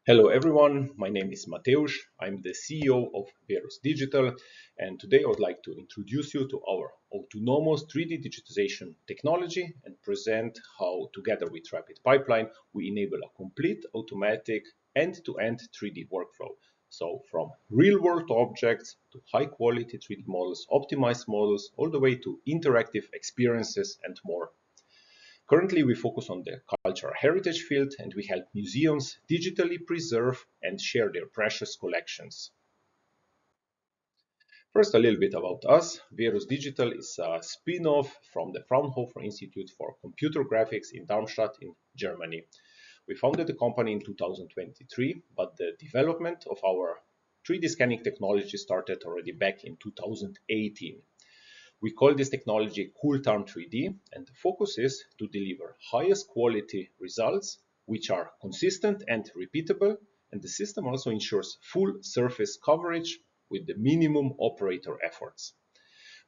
Hello everyone, my name is Matevz. I'm the CEO of Verus Digital, and today I would like to introduce you to our autonomous 3D digitization technology and present how, together with RapidPipeline, we enable a complete automatic end-to-end 3D workflow. So from real-world objects to high-quality 3D models, optimized models, all the way to interactive experiences and more. Currently, we focus on the cultural heritage field, and we help museums digitally preserve and share their precious collections. First, a little bit about us. Verus Digital is a spin-off from the Fraunhofer Institute for Computer Graphics in Darmstadt in Germany. We founded the company in 2023, but the development of our 3D scanning technology started already back in 2018. We call this technology Cooltarm 3D, and the focus is to deliver highest quality results, which are consistent and repeatable, and the system also ensures full surface coverage with the minimum operator efforts.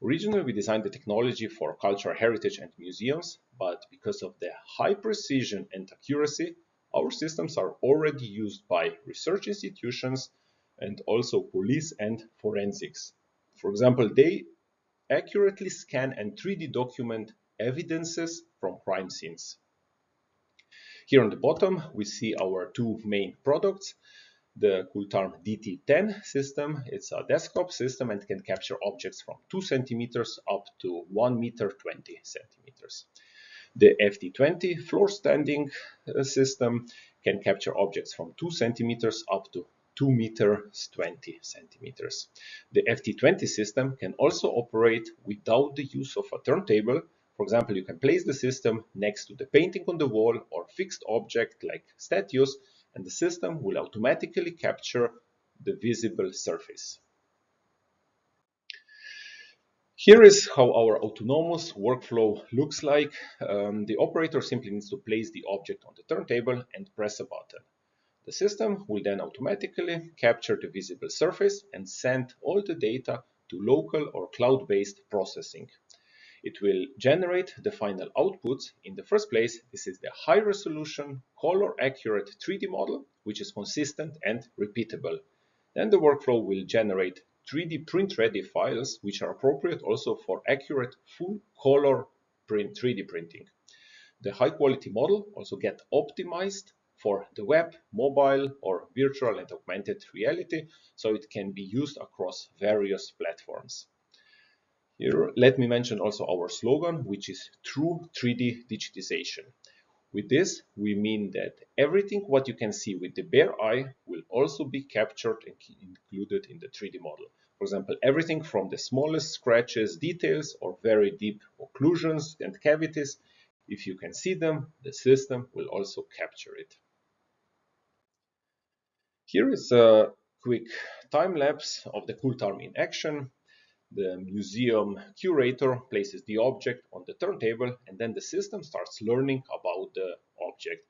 Originally, we designed the technology for cultural heritage and museums, but because of the high precision and accuracy, our systems are already used by research institutions and also police and forensics. For example, they accurately scan and 3D document evidences from crime scenes. Here on the bottom, we see our two main products. The Cooltarm DT10 system, it's a desktop system and can capture objects from 2 centimeters up to 1 meter 20 centimeters. The FT20 floor standing system can capture objects from 2 centimeters up to 2 meters 20 centimeters. The FT20 system can also operate without the use of a turntable. For example, you can place the system next to the painting on the wall or fixed object like statues, and the system will automatically capture the visible surface. Here is how our autonomous workflow looks like. The operator simply needs to place the object on the turntable and press a button. The system will then automatically capture the visible surface and send all the data to local or cloud-based processing. It will generate the final outputs. In the first place, this is the high-resolution, color-accurate 3D model, which is consistent and repeatable. Then the workflow will generate 3D print-ready files, which are appropriate also for accurate full-color 3D printing. The high-quality model also gets optimized for the web, mobile, or virtual and augmented reality, so it can be used across various platforms. Here, let me mention also our slogan, which is True 3D Digitization. With this, we mean that everything what you can see with the bare eye will also be captured and included in the 3D model. For example, everything from the smallest scratches, details, or very deep occlusions and cavities. If you can see them, the system will also capture it. Here is a quick time lapse of the Cooltarm in action. The museum curator places the object on the turntable, and then the system starts learning about the object.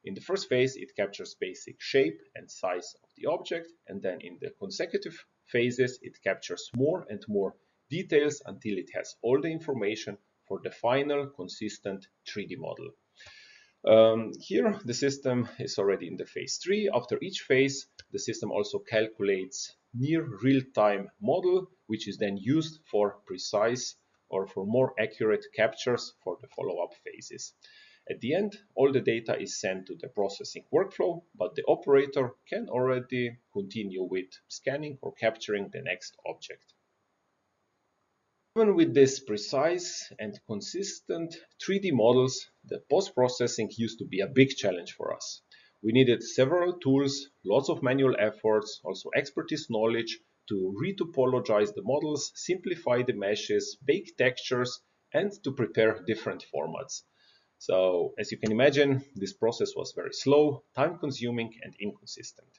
In the first phase, it captures basic shape and size of the object, and then in the consecutive phases, it captures more and more details until it has all the information for the final consistent 3D model. Here, the system is already in the phase 3. After each phase, the system also calculates near real-time model, which is then used for precise or for more accurate captures for the follow-up phases. At the end, all the data is sent to the processing workflow, but the operator can already continue with scanning or capturing the next object. Even with this precise and consistent 3D models, the post-processing used to be a big challenge for us. We needed several tools, lots of manual efforts, also expertise knowledge to retopologize the models, simplify the meshes, bake textures, and to prepare different formats. So, as you can imagine, this process was very slow, time-consuming, and inconsistent.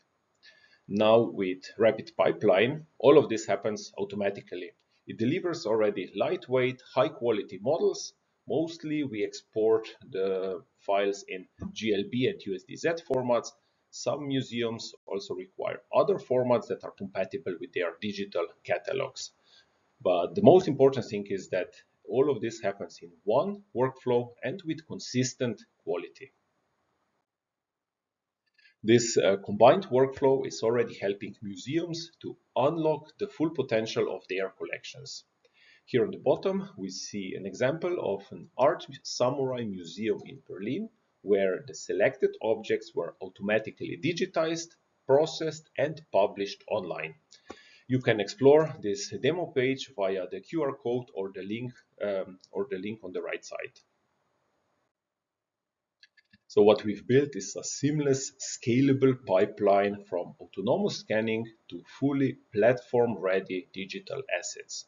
Now, with RapidPipeline, all of this happens automatically. It delivers already lightweight, high-quality models. Mostly, we export the files in GLB and USDZ formats. Some museums also require other formats that are compatible with their digital catalogs. But the most important thing is that all of this happens in one workflow and with consistent quality. This combined workflow is already helping museums to unlock the full potential of their collections. Here on the bottom, we see an example of an art samurai museum in Berlin, where the selected objects were automatically digitized, processed, and published online. You can explore this demo page via the QR code or the link on the right side. So what we've built is a seamless, scalable pipeline from autonomous scanning to fully platform-ready digital assets.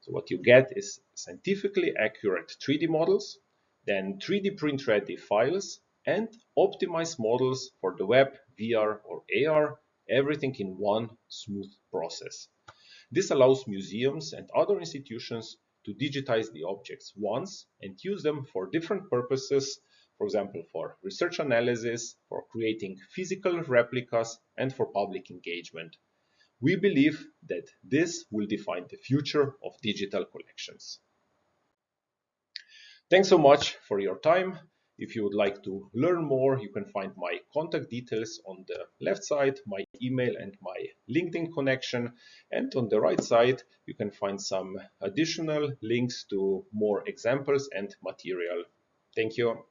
So what you get is scientifically accurate 3D models, then 3D print-ready files, and optimized models for the web, VR, or AR, everything in one smooth process. This allows museums and other institutions to digitize the objects once and use them for different purposes, for example, for research analysis, for creating physical replicas, and for public engagement. We believe that this will define the future of digital collections. Thanks so much for your time. If you would like to learn more, you can find my contact details on the left side, my email and my LinkedIn connection. And on the right side, you can find some additional links to more examples and material. Thank you.